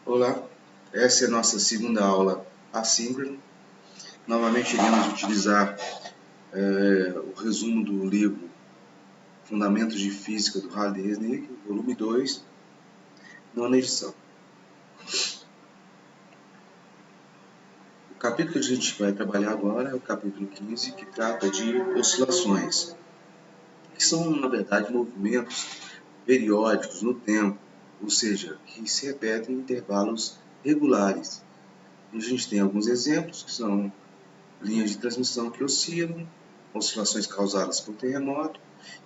Olá, essa é a nossa segunda aula assíncrona. Novamente iremos utilizar o resumo do livro Fundamentos de Física do Harley Resnick, volume 2, nona edição. O capítulo que a gente vai trabalhar agora é o capítulo 15, que trata de oscilações, que são, na verdade, movimentos periódicos no tempo, ou seja, que se repetem em intervalos regulares. A gente tem alguns exemplos, que são linhas de transmissão que oscilam, oscilações causadas por terremoto,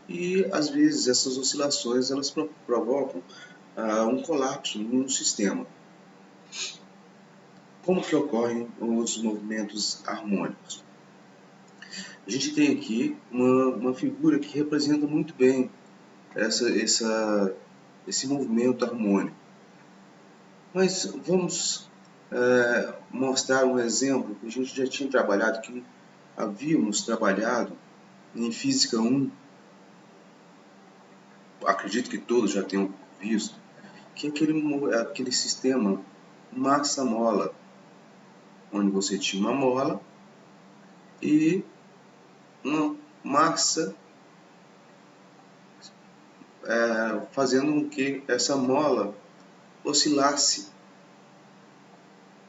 e às vezes essas oscilações elas provocam um colapso no sistema. Como que ocorrem os movimentos harmônicos? A gente tem aqui uma figura que representa muito bem esse movimento harmônico. Mas vamos mostrar um exemplo que a gente já tinha trabalhado, que havíamos trabalhado em Física 1, acredito que todos já tenham visto, que é aquele sistema massa-mola, onde você tinha uma mola e uma massa fazendo com que essa mola oscilasse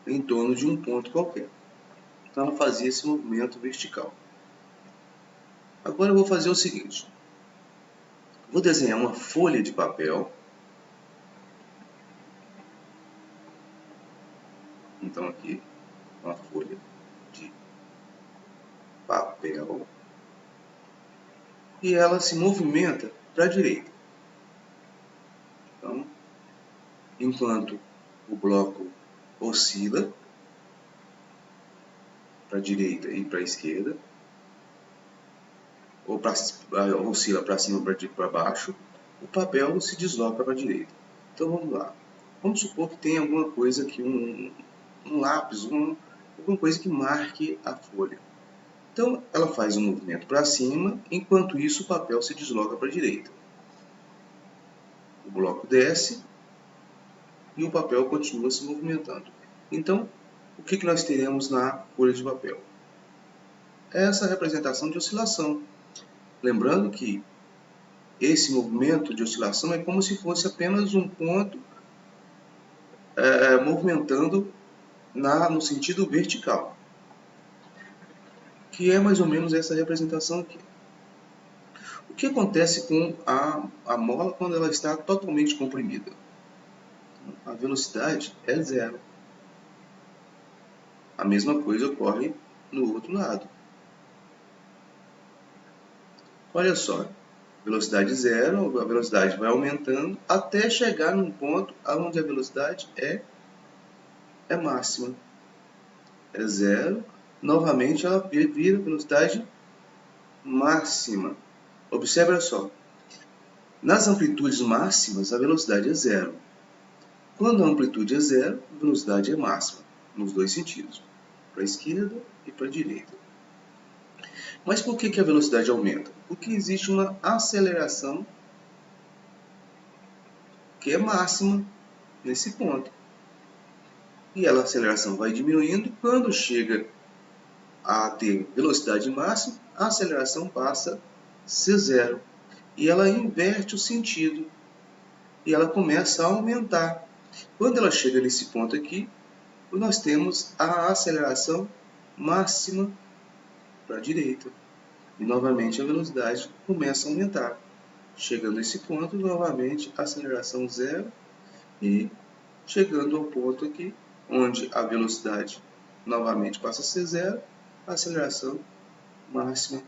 em torno de um ponto qualquer. Então ela fazia esse movimento vertical. Agora eu vou fazer o seguinte. Vou desenhar uma folha de papel. Então aqui, uma folha de papel. E ela se movimenta para a direita. Então, enquanto o bloco oscila para a direita e para a esquerda, ou oscila para cima ou para baixo, o papel se desloca para a direita. Então vamos lá. Vamos supor que tem alguma coisa aqui, um lápis, alguma coisa que marque a folha. Então ela faz um movimento para cima, enquanto isso o papel se desloca para a direita. O bloco desce e o papel continua se movimentando. Então, o que nós teremos na folha de papel? Essa representação de oscilação. Lembrando que esse movimento de oscilação é como se fosse apenas um ponto movimentando no sentido vertical, que é mais ou menos essa representação aqui. O que acontece com a mola quando ela está totalmente comprimida? A velocidade é zero. A mesma coisa ocorre no outro lado. Olha só, velocidade zero, a velocidade vai aumentando até chegar num ponto onde a velocidade é máxima. É zero, novamente ela vira velocidade máxima. Observe só, nas amplitudes máximas a velocidade é zero. Quando a amplitude é zero, a velocidade é máxima, nos dois sentidos, para a esquerda e para a direita. Mas por que a velocidade aumenta? Porque existe uma aceleração que é máxima nesse ponto. E a aceleração vai diminuindo. Quando chega a ter velocidade máxima, a aceleração passa a ser zero. E ela inverte o sentido. E ela começa a aumentar. Quando ela chega nesse ponto aqui, nós temos a aceleração máxima para a direita. E novamente a velocidade começa a aumentar. Chegando a esse ponto, novamente a aceleração zero. E chegando ao ponto aqui, onde a velocidade novamente passa a ser zero, a aceleração máxima.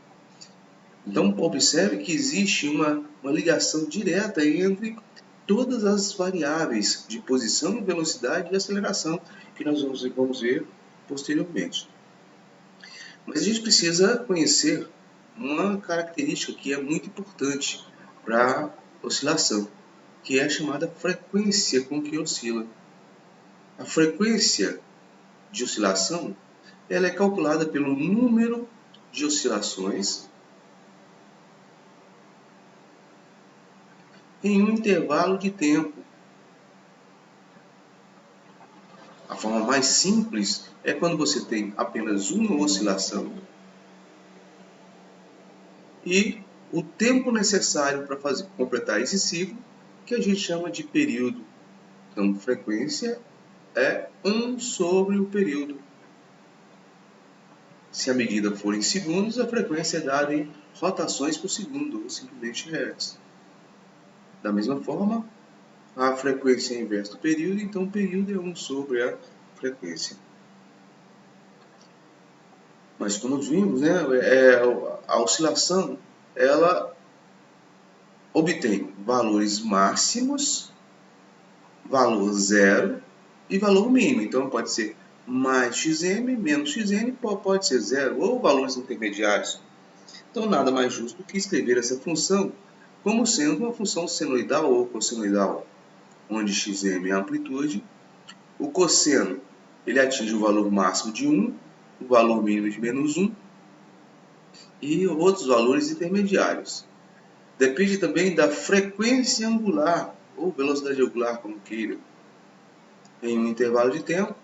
Então, observe que existe uma ligação direta entre todas as variáveis de posição, velocidade e aceleração que nós vamos ver posteriormente. Mas a gente precisa conhecer uma característica que é muito importante para a oscilação, que é a chamada frequência com que oscila. A frequência de oscilação ela é calculada pelo número de oscilações em um intervalo de tempo. A forma mais simples é quando você tem apenas uma oscilação e o tempo necessário para completar esse ciclo, que a gente chama de período. Então, frequência é 1 sobre o período. Se a medida for em segundos, a frequência é dada em rotações por segundo, ou simplesmente hertz. Da mesma forma, a frequência é inversa do período, então o período é 1 sobre a frequência. Mas como vimos, né, a oscilação ela obtém valores máximos, valor zero e valor mínimo. Então pode ser mais xm, menos xn, pode ser zero, ou valores intermediários. Então nada mais justo do que escrever essa função como sendo uma função senoidal ou cossenoidal, onde xm é a amplitude, o cosseno ele atinge o valor máximo de 1, o valor mínimo de menos 1 e outros valores intermediários. Depende também da frequência angular, ou velocidade angular, como queira, em um intervalo de tempo.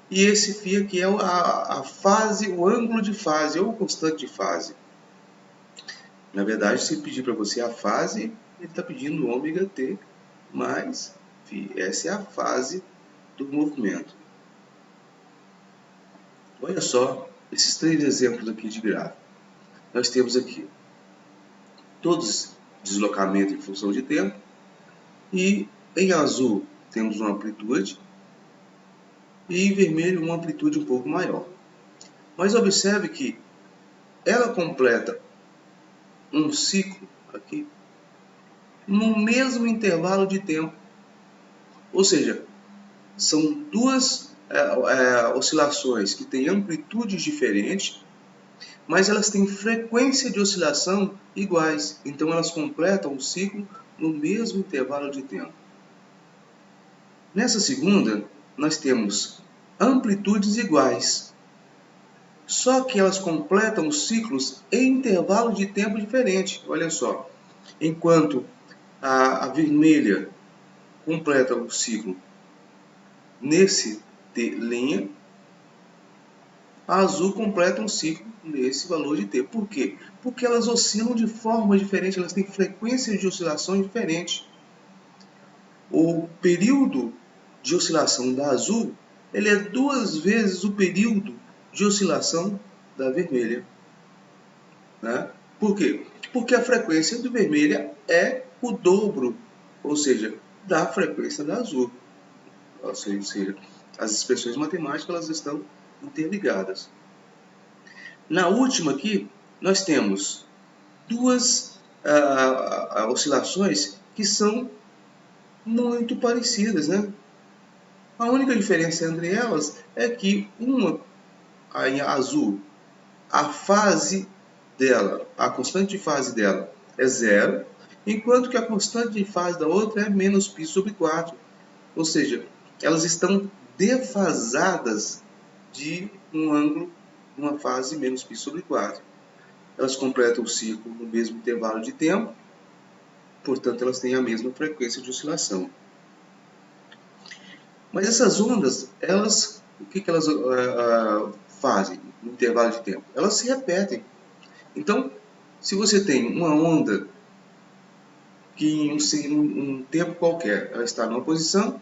E esse φ aqui é a fase, o ângulo de fase, ou constante de fase. Na verdade, se pedir para você a fase, ele está pedindo ômega-t mais φ. Essa é a fase do movimento. Olha só esses 3 exemplos aqui de gráfico. Nós temos aqui todos deslocamento em função de tempo, e em azul temos uma amplitude, e em vermelho uma amplitude um pouco maior. Mas observe que ela completa um ciclo aqui no mesmo intervalo de tempo. Ou seja, são duas oscilações que têm amplitudes diferentes, mas elas têm frequência de oscilação iguais. Então elas completam o ciclo no mesmo intervalo de tempo. Nessa segunda, nós temos amplitudes iguais, só que elas completam os ciclos em intervalo de tempo diferente. Olha só, enquanto a vermelha completa o ciclo nesse T', a azul completa um ciclo nesse valor de T. Por quê? Porque elas oscilam de forma diferente, elas têm frequências de oscilação diferentes. O período de oscilação da azul ele é 2 vezes o período de oscilação da vermelha. Né? Por quê? Porque a frequência do vermelha é o dobro, ou seja, da frequência da azul. Ou seja, as expressões matemáticas elas estão interligadas. Na última aqui, nós temos 2 oscilações que são muito parecidas, né? A única diferença entre elas é que uma, em azul, a fase dela, a constante de fase dela é 0, enquanto que a constante de fase da outra é menos π sobre 4. Ou seja, elas estão defasadas de um ângulo, uma fase menos π sobre 4. Elas completam o ciclo no mesmo intervalo de tempo, portanto elas têm a mesma frequência de oscilação. Mas essas ondas, o que elas fazem no intervalo de tempo? Elas se repetem. Então, se você tem uma onda que em um tempo qualquer ela está numa posição,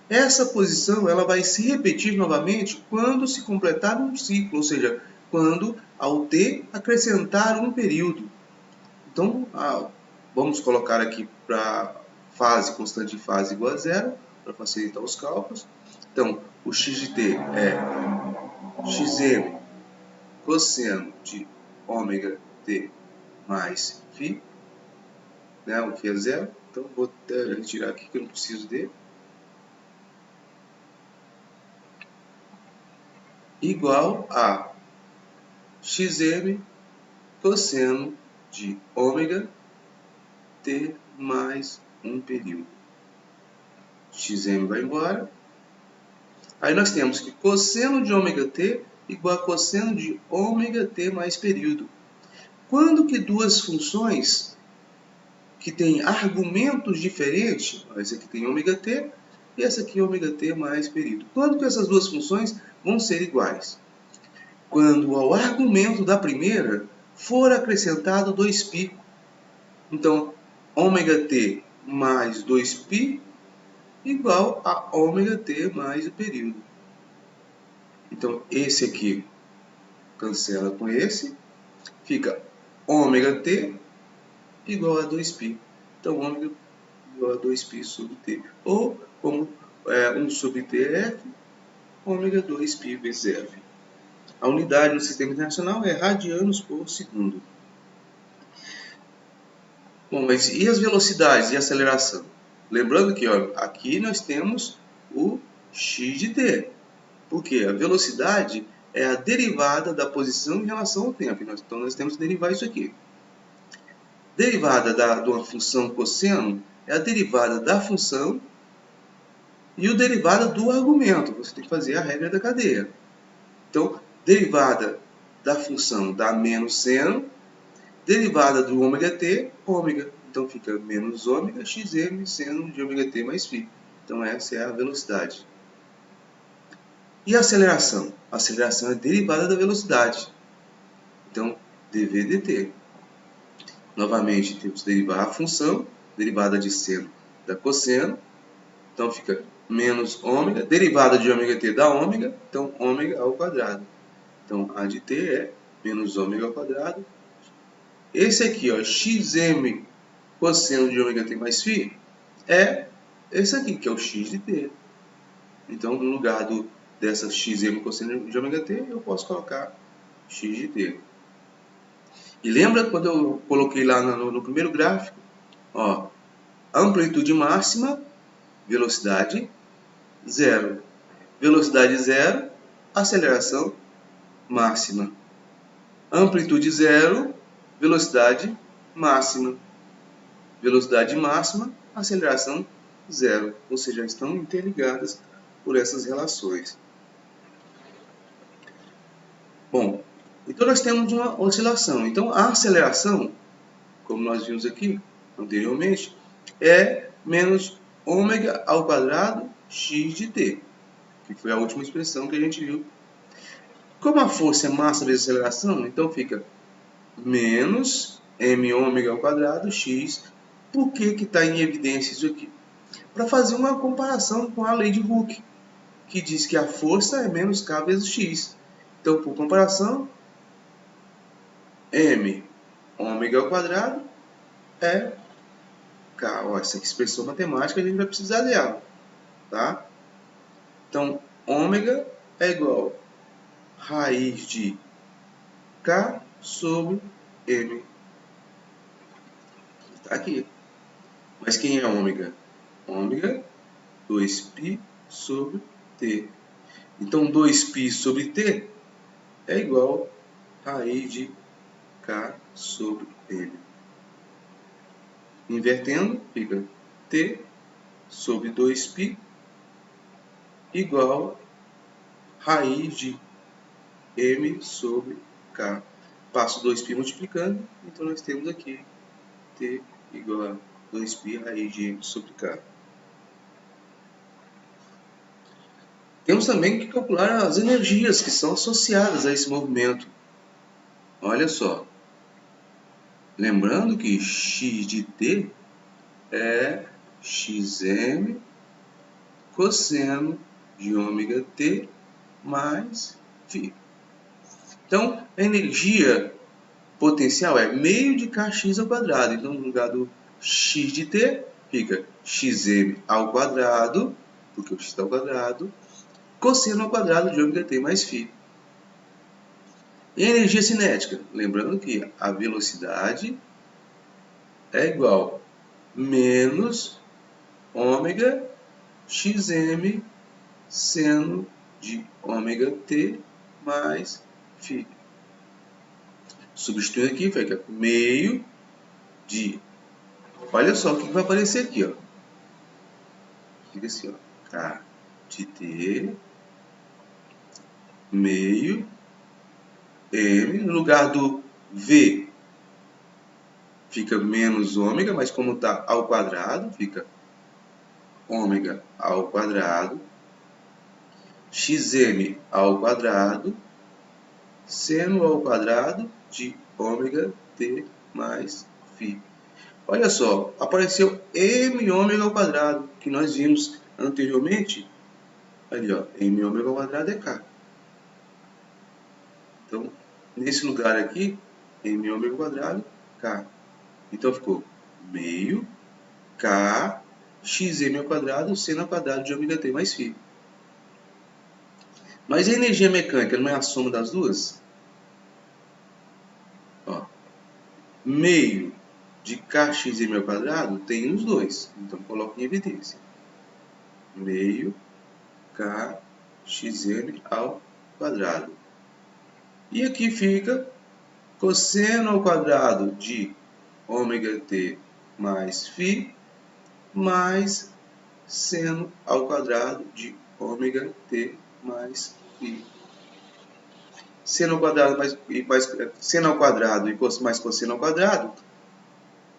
essa posição ela vai se repetir novamente quando se completar um ciclo, ou seja, quando ao t acrescentar um período. Então, vamos colocar aqui para fase, constante de fase igual a 0, para facilitar os cálculos. Então, o x de t é xm cosseno de ômega t mais φ, né, o que é 0. Então, vou retirar aqui que eu não preciso dele. Igual a xm cosseno de ômega t mais um período. Xm vai embora. Aí nós temos que cosseno de ômega t igual a cosseno de ômega t mais período. Quando que duas funções que têm argumentos diferentes, esse aqui tem ômega t, e essa aqui é ômega t mais período. Quando que essas duas funções vão ser iguais? Quando ao argumento da primeira for acrescentado 2π. Então, ômega t mais 2π igual a ômega t mais o período. Então, esse aqui cancela com esse, fica ômega t igual a 2π. Então, ômega igual a 2π sobre t. Ou, como 1 sobre t é f, ômega 2π vezes f. A unidade no sistema internacional é radianos por segundo. Bom, mas e as velocidades e aceleração? Lembrando que aqui nós temos o x de t. Porque a velocidade é a derivada da posição em relação ao tempo. Então nós temos que derivar isso aqui. Derivada de uma função cosseno é a derivada da função e o derivada do argumento. Você tem que fazer a regra da cadeia. Então, derivada da função dá menos seno, derivada do ômega t, ômega. Então fica menos ômega xm seno de ômega t mais φ. Então essa é a velocidade. E a aceleração? A aceleração é derivada da velocidade. Então, dv dt. Novamente, temos que derivar a função, derivada de seno da cosseno. Então fica menos ômega, derivada de ômega t dá ômega, então ômega ao quadrado. Então a de t é menos ômega ao quadrado. Esse aqui, xm cosseno de ômega t mais φ, é esse aqui, que é o x de t. Então, no lugar dessa xm cosseno de ômega t, eu posso colocar x de t. E lembra quando eu coloquei lá no primeiro gráfico? Amplitude máxima, velocidade zero. Velocidade zero, aceleração máxima. Amplitude zero, velocidade máxima. Velocidade máxima, aceleração zero. Ou seja, estão interligadas por essas relações. Bom, então nós temos uma oscilação. Então a aceleração, como nós vimos aqui anteriormente, é menos ômega ao quadrado x de t, que foi a última expressão que a gente viu. Como a força é massa vezes aceleração, então fica menos m ômega ao quadrado x. Por que está em evidência isso aqui? Para fazer uma comparação com a lei de Hooke, que diz que a força é menos k vezes x. Então, por comparação, m ômega ao quadrado é k. Essa expressão matemática a gente vai precisar dela. Tá? Então, ômega é igual a raiz de k sobre m. Está aqui. Mas quem é ômega? Ômega 2π sobre t. Então, 2π sobre t é igual a raiz de k sobre m. Invertendo, fica t sobre 2π igual a raiz de m sobre k. Passo 2π multiplicando, então nós temos aqui t igual a 2π raiz de m sobre k. Temos também que calcular as energias que são associadas a esse movimento. Olha só. Lembrando que x de t é xm cosseno de ômega t mais φ. Então, a energia potencial é meio de kx ao quadrado. Então, no lugar do x de t, fica xm ao quadrado, porque o x está ao quadrado, cosseno ao quadrado de ômega t mais φ. E a energia cinética? Lembrando que a velocidade é igual a menos ômega xm seno de ômega t mais φ. Substituindo aqui, fica meio de... Olha só o que vai aparecer aqui. Fica assim, K de t meio m. No lugar do v, fica menos ômega, mas como está ao quadrado, fica ômega ao quadrado, xm ao quadrado, seno ao quadrado de ômega t mais φ. Olha só, apareceu m ômega ao quadrado, que nós vimos anteriormente. Ali, ó, m ômega ao quadrado é k. Então, nesse lugar aqui, m ômega ao quadrado, k. Então, ficou meio k xm ao quadrado, seno ao quadrado de ômega t mais φ. Mas a energia mecânica não é a soma das duas? Ó, meio de kxm ao quadrado tem nos dois. Então, coloco em evidência. Meio kxm ao quadrado. E aqui fica cosseno ao quadrado de ômega t mais φ mais seno ao quadrado de ômega t mais φ. Seno ao quadrado seno ao quadrado e mais cosseno ao quadrado,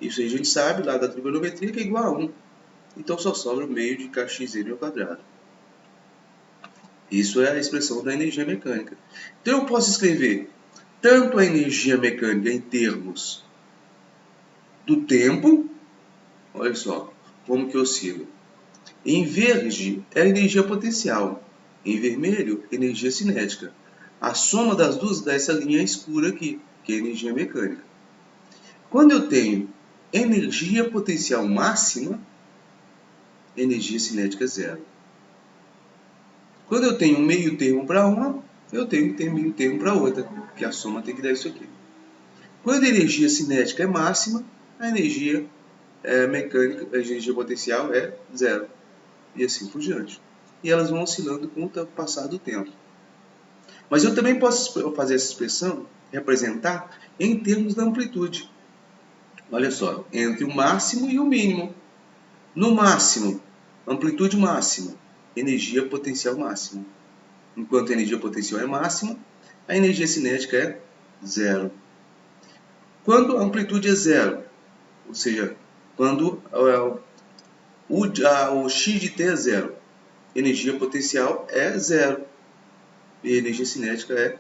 isso aí a gente sabe lá da trigonometria que é igual a 1. Então só sobra o meio de kxm ao quadrado. Isso é a expressão da energia mecânica. Então eu posso escrever tanto a energia mecânica em termos do tempo, olha só como que oscila. Em verde é a energia potencial, em vermelho energia cinética. A soma das duas dá essa linha escura aqui, que é a energia mecânica. Quando eu tenho energia potencial máxima, energia cinética zero. Quando eu tenho um meio termo para uma, eu tenho que ter meio termo para outra, que a soma tem que dar isso aqui. Quando a energia cinética é máxima, a energia mecânica, a energia potencial é zero. E assim por diante. E elas vão oscilando com o passar do tempo. Mas eu também posso fazer essa expressão, representar em termos da amplitude. Olha só, entre o máximo e o mínimo. No máximo, amplitude máxima, energia potencial máxima. Enquanto a energia potencial é máxima, a energia cinética é zero. Quando a amplitude é zero, ou seja, quando o x de t é zero, energia potencial é zero e a energia cinética é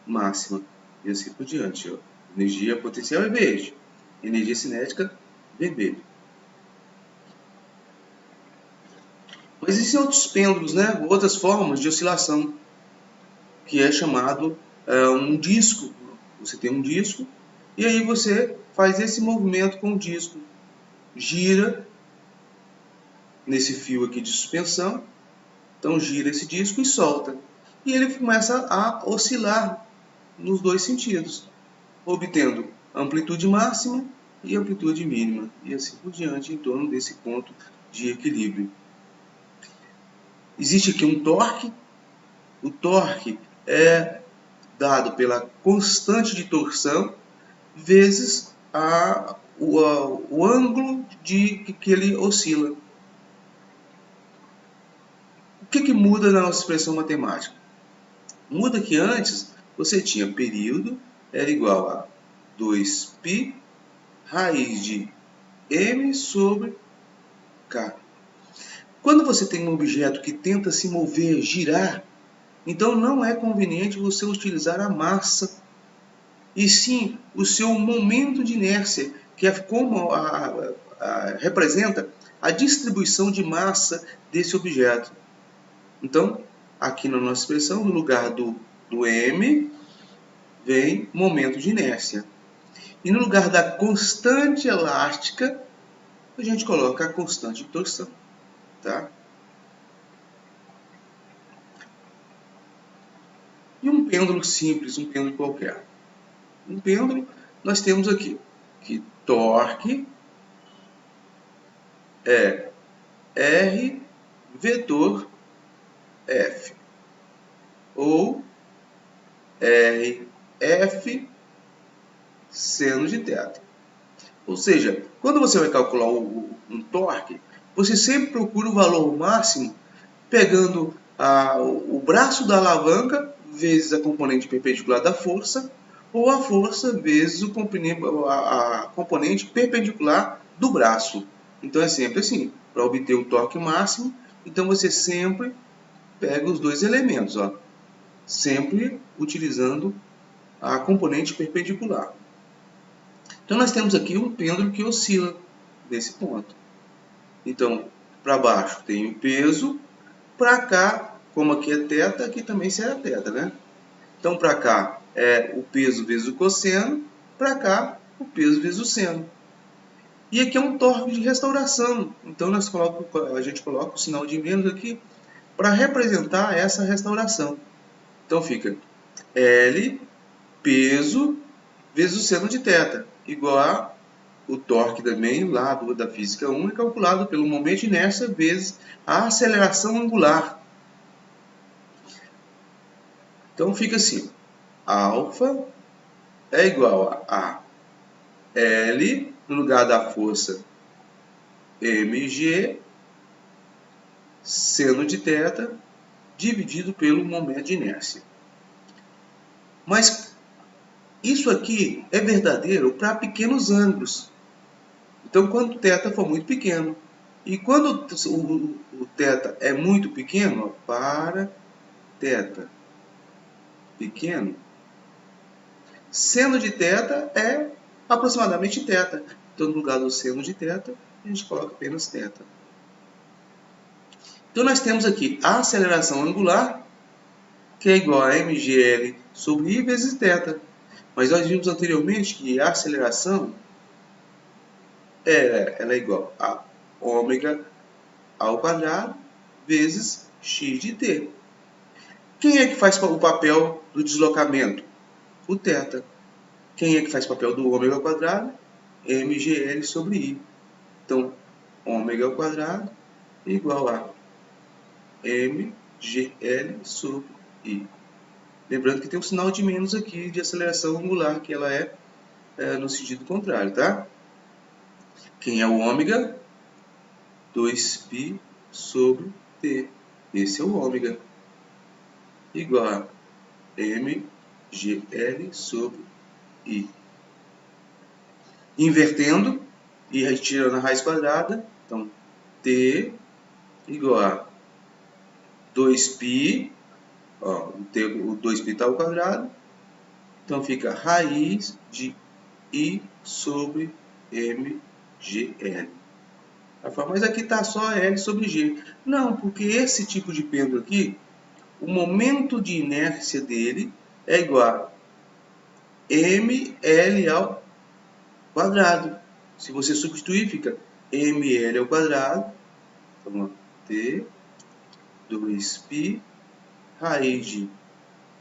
máxima. E assim por diante. Ó. Energia potencial é verde, energia cinética vermelho. Mas existem outros pêndulos, né? Outras formas de oscilação, que é chamado um disco. Você tem um disco e aí você faz esse movimento com o disco. Gira nesse fio aqui de suspensão. Então gira esse disco e solta. E ele começa a oscilar nos dois sentidos, obtendo amplitude máxima e amplitude mínima. E assim por diante, em torno desse ponto de equilíbrio. Existe aqui um torque. O torque é dado pela constante de torção vezes o ângulo que ele oscila. O que muda na nossa expressão matemática? Muda que antes você tinha período, era igual a 2π raiz de m sobre k. Quando você tem um objeto que tenta se mover, girar, então não é conveniente você utilizar a massa, e sim o seu momento de inércia, que é como representa a distribuição de massa desse objeto. Então, aqui na nossa expressão, no lugar do m, vem momento de inércia. E no lugar da constante elástica, a gente coloca a constante de torção. Tá? E um pêndulo simples, um pêndulo qualquer. Um pêndulo, nós temos aqui que torque é R vetor F, ou RF seno de θ. Ou seja, quando você vai calcular um torque, você sempre procura o valor máximo pegando o braço da alavanca vezes a componente perpendicular da força, ou a força vezes a componente perpendicular do braço. Então é sempre assim. para obter o torque máximo, então você sempre pega os dois elementos, ó, sempre utilizando a componente perpendicular. Então nós temos aqui um pêndulo que oscila nesse ponto. Então, para baixo tem o peso, para cá, como aqui é θ, aqui também será θ, né? Então, para cá é o peso vezes o cosseno, para cá o peso vezes o seno. E aqui é um torque de restauração. Então, a gente coloca o sinal de menos aqui para representar essa restauração. Então, fica L peso vezes o seno de θ, igual a o torque também, lá da física 1, é calculado pelo momento de inércia vezes a aceleração angular. Então fica assim, alfa é igual a L, no lugar da força mg, seno de θ, dividido pelo momento de inércia. Mas isso aqui é verdadeiro para pequenos ângulos. Então, quando o θ for muito pequeno, e quando o θ é muito pequeno, ó, para θ pequeno, seno de θ é aproximadamente θ. Então, no lugar do seno de θ, a gente coloca apenas θ. Então, nós temos aqui a aceleração angular, que é igual a mgl sobre i vezes θ. Mas nós vimos anteriormente que a aceleração ela é igual a ômega ao quadrado vezes x de t. Quem é que faz o papel do deslocamento? O θ. Quem é que faz o papel do ômega ao quadrado? mgl sobre i. Então, ômega ao quadrado igual a mgl sobre i. Lembrando que tem um sinal de menos aqui de aceleração angular, que ela é no sentido contrário, tá? Quem é o ômega? 2π sobre t. Esse é o ômega. Igual a mgl sobre i. Invertendo e retirando a raiz quadrada, então t igual a 2π, ó, o 2π está ao quadrado, então fica raiz de i sobre mgl. Mas aqui está só L sobre G. Não, porque esse tipo de pêndulo aqui, o momento de inércia dele é igual a ml ao quadrado. Se você substituir, fica ml ao quadrado, então, t 2π raiz de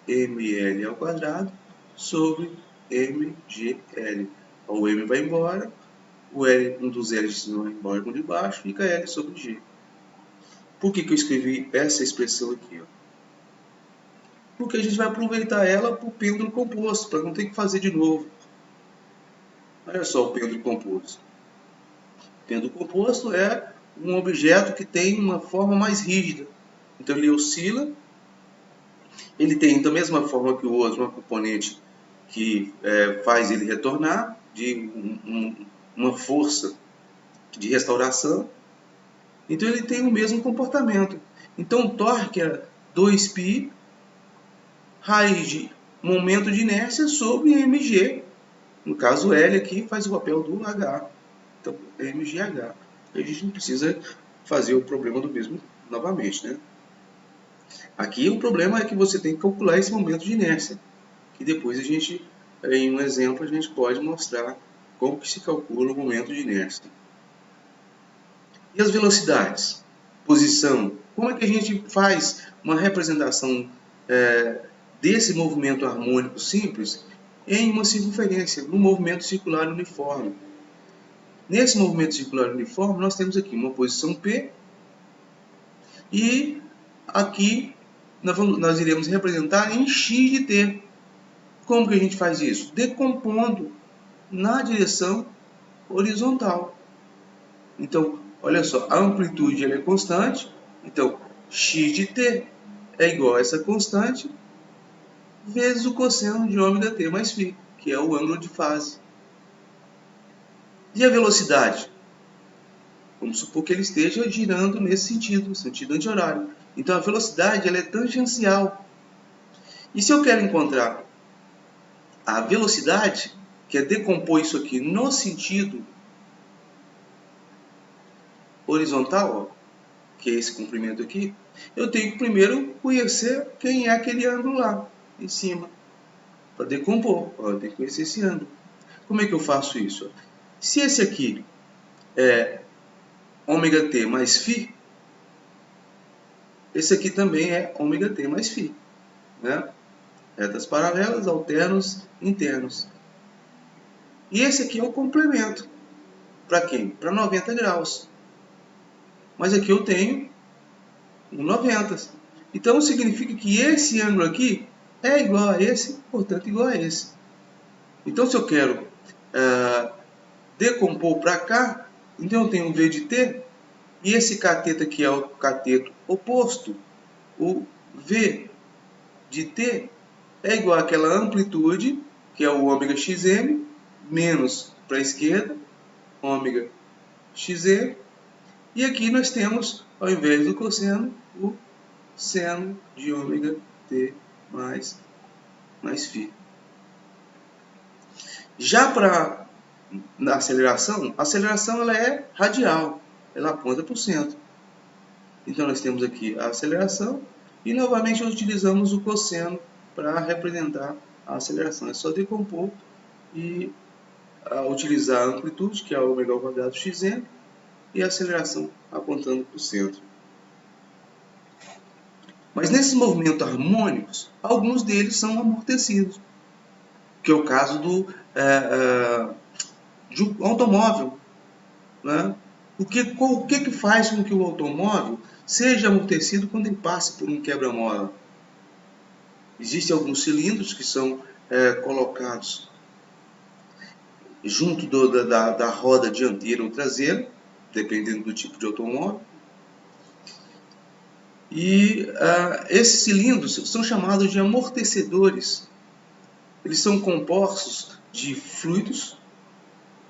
ml ao quadrado sobre mgl. O m vai embora, o L, um dos L's vai embora com o de baixo, fica L sobre G. Por que eu escrevi essa expressão aqui? Ó? Porque a gente vai aproveitar ela para o pêndulo composto, para não ter que fazer de novo. Olha só o pêndulo composto. O pêndulo composto é um objeto que tem uma forma mais rígida. Então ele oscila, ele tem da mesma forma que o outro, uma componente que faz ele retornar, de uma força de restauração. Então ele tem o mesmo comportamento. Então o torque é 2π raiz de momento de inércia sobre mg. No caso L aqui faz o papel do H. Então mgh. A gente não precisa fazer o problema do mesmo novamente, né? Aqui o problema é que você tem que calcular esse momento de inércia. Que depois a gente, em um exemplo, a gente pode mostrar como que se calcula o momento de inércia. E as velocidades? Posição. Como é que a gente faz uma representação desse movimento harmônico simples em uma circunferência, num movimento circular uniforme? Nesse movimento circular uniforme, nós temos aqui uma posição P e aqui nós iremos representar em x de t. Como que a gente faz isso? Decompondo na direção horizontal. Então, olha só, a amplitude ela é constante, então x de t é igual a essa constante vezes o cosseno de ômega t mais φ, que é o ângulo de fase. E a velocidade? Vamos supor que ele esteja girando nesse sentido, no sentido anti-horário. Então a velocidade ela é tangencial. E se eu quero encontrar a velocidade, que é decompor isso aqui no sentido horizontal, ó, que é esse comprimento aqui, eu tenho que primeiro conhecer quem é aquele ângulo lá em cima, para decompor. Ó, eu tenho que conhecer esse ângulo. Como é que eu faço isso? Se esse aqui é ômega t mais φ, esse aqui também é ômega t mais φ, né? Retas paralelas, alternos, internos. E esse aqui é o complemento. Para quem? Para 90 graus. Mas aqui eu tenho um 90. Então significa que esse ângulo aqui é igual a esse, portanto igual a esse. Então se eu quero decompor para cá, então eu tenho um V de t, e esse cateto aqui é o cateto oposto. O V de t é igual àquela amplitude, que é o ômega xm, menos para a esquerda, ômega xm. E aqui nós temos, ao invés do cosseno, o seno de ômega t mais φ. Já para a aceleração ela é radial, ela aponta para o centro. Então nós temos aqui a aceleração e novamente utilizamos o cosseno para representar a aceleração. É só decompor e utilizar a amplitude, que é o ômega ao quadrado xm, e a aceleração apontando para o centro. Mas nesses movimentos harmônicos, alguns deles são amortecidos, que é o caso de um automóvel, né? O que faz com que o automóvel seja amortecido quando ele passa por um quebra-mola? Existem alguns cilindros que são colocados junto da roda dianteira ou traseira, dependendo do tipo de automóvel. E esses cilindros são chamados de amortecedores. Eles são compostos de fluidos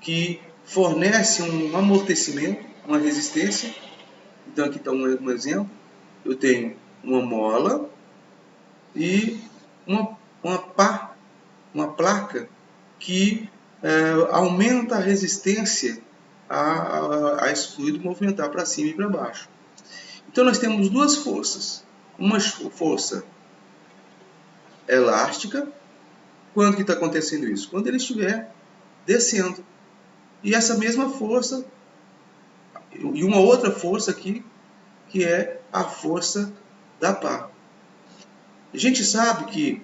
que fornecem um amortecimento, uma resistência. Então aqui está um exemplo. Eu tenho uma mola e uma placa que aumenta a resistência a esse fluido movimentar para cima e para baixo. Então nós temos duas forças. Uma força elástica. Quando que está acontecendo isso? Quando ele estiver descendo. E essa mesma força, e uma outra força aqui, que é a força da pá. A gente sabe que,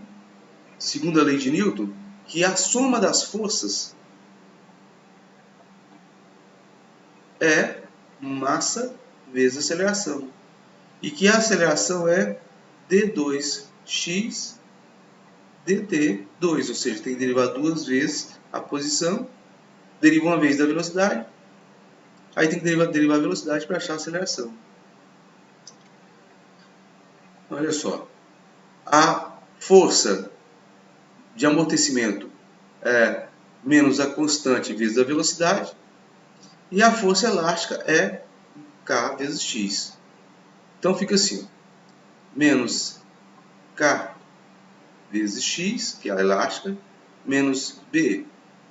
segundo a lei de Newton, que a soma das forças é massa vezes aceleração. E que a aceleração é d2x dt2, ou seja, tem que derivar duas vezes a posição, deriva uma vez da velocidade, aí tem que derivar a velocidade para achar a aceleração. Olha só, a força de amortecimento é menos a constante vezes a velocidade, e a força elástica é K vezes X. Então fica assim, menos K vezes X, que é a elástica, menos B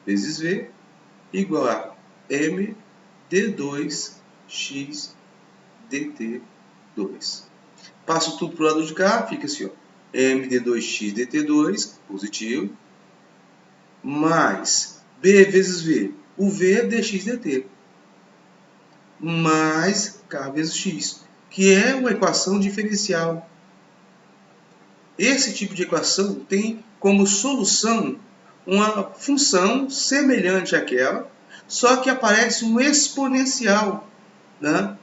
vezes V, igual a M d2x dt2. Passo tudo para o lado de cá, fica assim, ó, M d2x dt2, positivo, mais B vezes V, o V é dx dt, mais K vezes X, que é uma equação diferencial. Esse tipo de equação tem como solução uma função semelhante àquela, só que aparece um exponencial, né?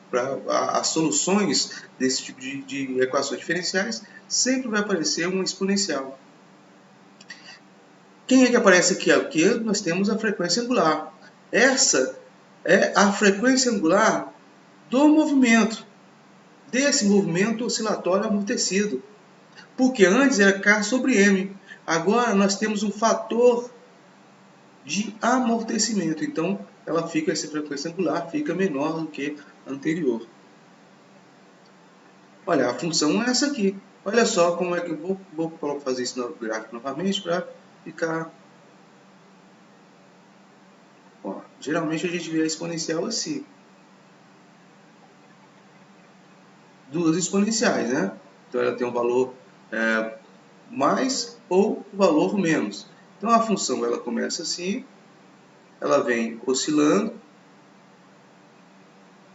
Para as soluções desse tipo de equações diferenciais, sempre vai aparecer um exponencial. Quem é que aparece aqui? Aqui nós temos a frequência angular. Essa é a frequência angular do movimento, desse movimento oscilatório amortecido. Porque antes era K sobre M. Agora nós temos um fator de amortecimento. Então, essa frequência angular fica menor do que a anterior. Olha, a função é essa aqui. Olha só como é que eu vou fazer isso no gráfico novamente para ficar... Ó, geralmente a gente vê a exponencial assim. Duas exponenciais, né? Então ela tem um valor mais ou valor menos. Então a função ela começa assim, ela vem oscilando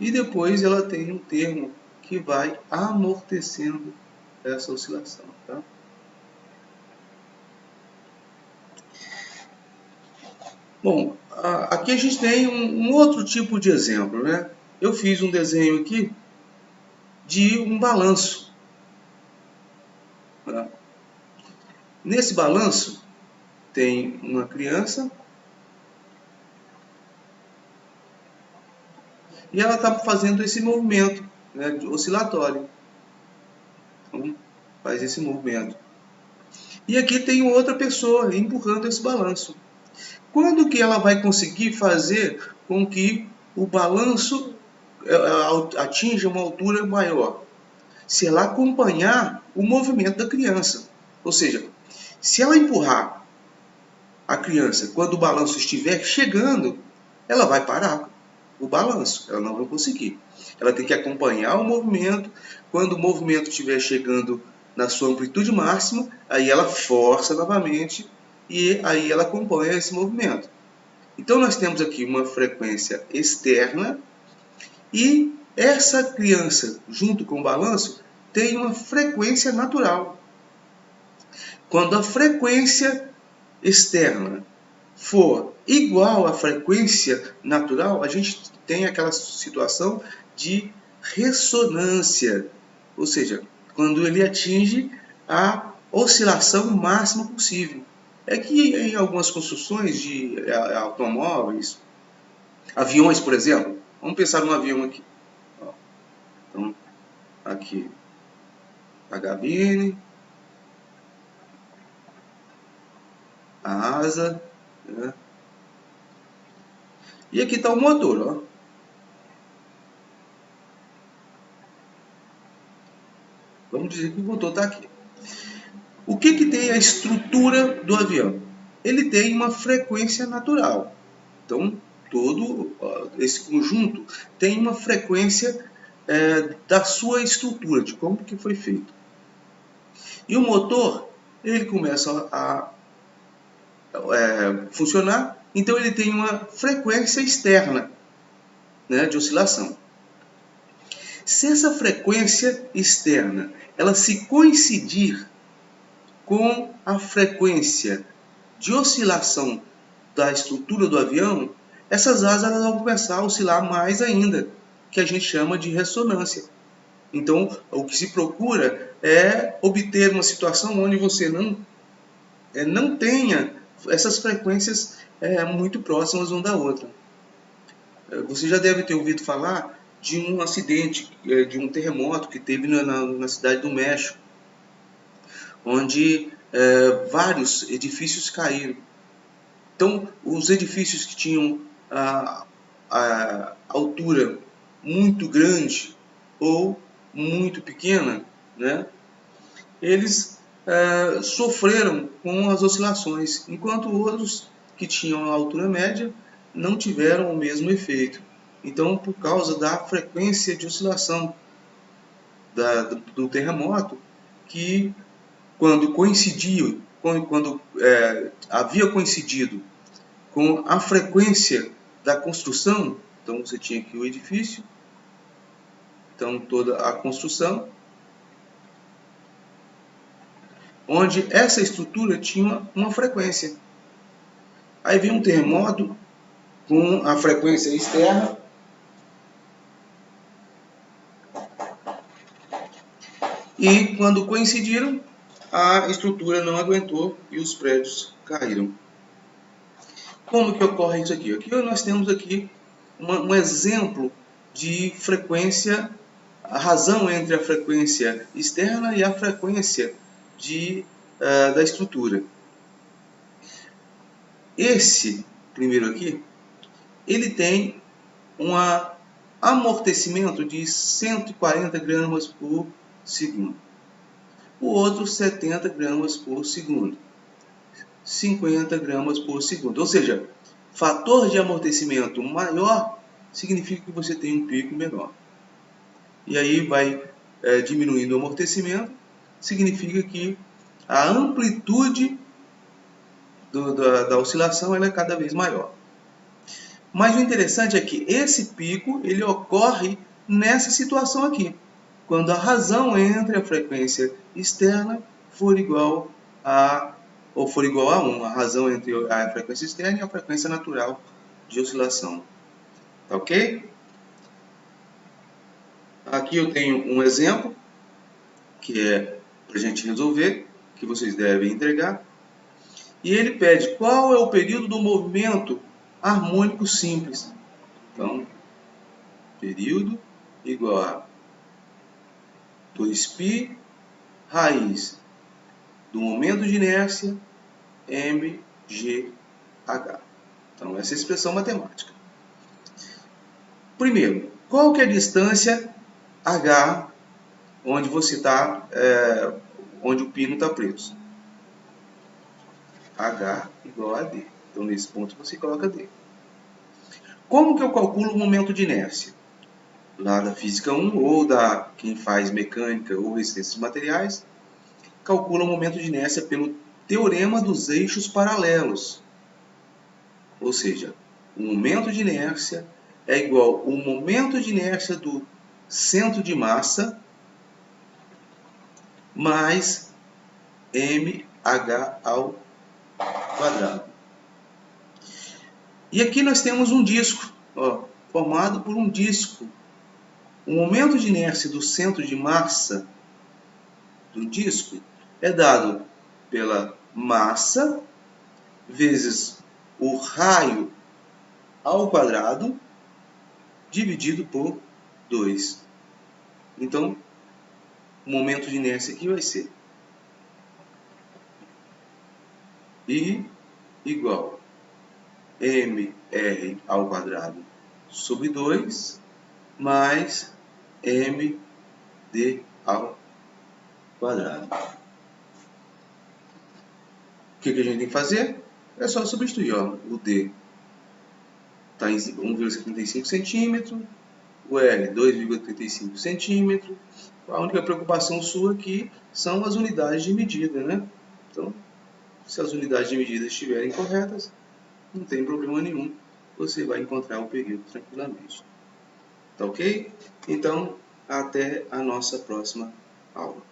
e depois ela tem um termo que vai amortecendo essa oscilação. Tá? Bom, aqui a gente tem um outro tipo de exemplo, né? Eu fiz um desenho aqui de um balanço. Tá? Nesse balanço tem uma criança e ela está fazendo esse movimento, né, oscilatório. Então, faz esse movimento. E aqui tem outra pessoa empurrando esse balanço. Quando que ela vai conseguir fazer com que o balanço atinja uma altura maior? Se ela acompanhar o movimento da criança. Ou seja, se ela empurrar a criança quando o balanço estiver chegando, ela vai parar o balanço, ela não vai conseguir. Ela tem que acompanhar o movimento. Quando o movimento estiver chegando na sua amplitude máxima, aí ela força novamente e aí ela acompanha esse movimento. Então nós temos aqui uma frequência externa e essa criança, junto com o balanço, tem uma frequência natural. Quando a frequência externa for igual à frequência natural, a gente tem aquela situação de ressonância, ou seja, quando ele atinge a oscilação máxima possível. É que em algumas construções de automóveis, aviões, por exemplo, vamos pensar num avião aqui. Então, aqui a cabine, a asa, né? E aqui está o motor, ó. Vamos dizer que o motor está aqui. O que tem a estrutura do avião? Ele tem uma frequência natural. Então, todo esse conjunto tem uma frequência da sua estrutura, de como que foi feito. E o motor, ele começa a funcionar, então ele tem uma frequência externa, né, de oscilação. Se essa frequência externa ela se coincidir com a frequência de oscilação da estrutura do avião, essas asas elas vão começar a oscilar mais ainda, que a gente chama de ressonância. Então, o que se procura é obter uma situação onde você não tenha essas frequências muito próximas uma da outra. Você já deve ter ouvido falar de um acidente, de um terremoto que teve na cidade do México, onde vários edifícios caíram. Então, os edifícios que tinham a altura muito grande ou muito pequena, né, eles sofreram com as oscilações, enquanto outros que tinham a altura média não tiveram o mesmo efeito. Então, por causa da frequência de oscilação do terremoto, que quando coincidiu, quando havia coincidido com a frequência da construção, então você tinha aqui o edifício, então toda a construção, onde essa estrutura tinha uma frequência. Aí vem um terremoto com a frequência externa, e quando coincidiram, a estrutura não aguentou e os prédios caíram. Como que ocorre isso aqui? Aqui nós temos aqui um exemplo de frequência, a razão entre a frequência externa e a frequência da estrutura. Esse primeiro aqui ele tem um amortecimento de 140 gramas por segundo. O outro 70 gramas por segundo. 50 gramas por segundo. Ou seja, fator de amortecimento maior significa que você tem um pico menor. E aí vai diminuindo o amortecimento, significa que a amplitude da oscilação ela é cada vez maior. Mas o interessante é que esse pico ele ocorre nessa situação aqui, quando a razão entre a frequência externa for igual a 1, a razão entre a frequência externa e a frequência natural de oscilação. Tá ok? Aqui eu tenho um exemplo, que é para a gente resolver, que vocês devem entregar. E ele pede qual é o período do movimento harmônico simples. Então, período igual a 2π raiz do momento de inércia mgh. Então, essa é a expressão matemática. Primeiro, qual que é a distância h onde você está, onde o pino está preso? H igual a D. Então, nesse ponto, você coloca D. Como que eu calculo o momento de inércia? Lá da Física 1, ou da quem faz mecânica ou resistência de materiais, calcula o momento de inércia pelo teorema dos eixos paralelos. Ou seja, o momento de inércia é igual ao momento de inércia do centro de massa mais mh ao quadrado. E aqui nós temos um disco, formado por um disco. O momento de inércia do centro de massa do disco é dado pela massa vezes o raio ao quadrado dividido por 2. Então, o momento de inércia aqui vai ser I igual mr ao quadrado sobre 2 mais md ao quadrado. O que a gente tem que fazer? É só substituir. O D está em 1,75 centímetros, o L 2,35 centímetros. A única preocupação sua aqui são as unidades de medida, né? Então, se as unidades de medida estiverem corretas, não tem problema nenhum, você vai encontrar o período tranquilamente. Tá ok? Então, até a nossa próxima aula.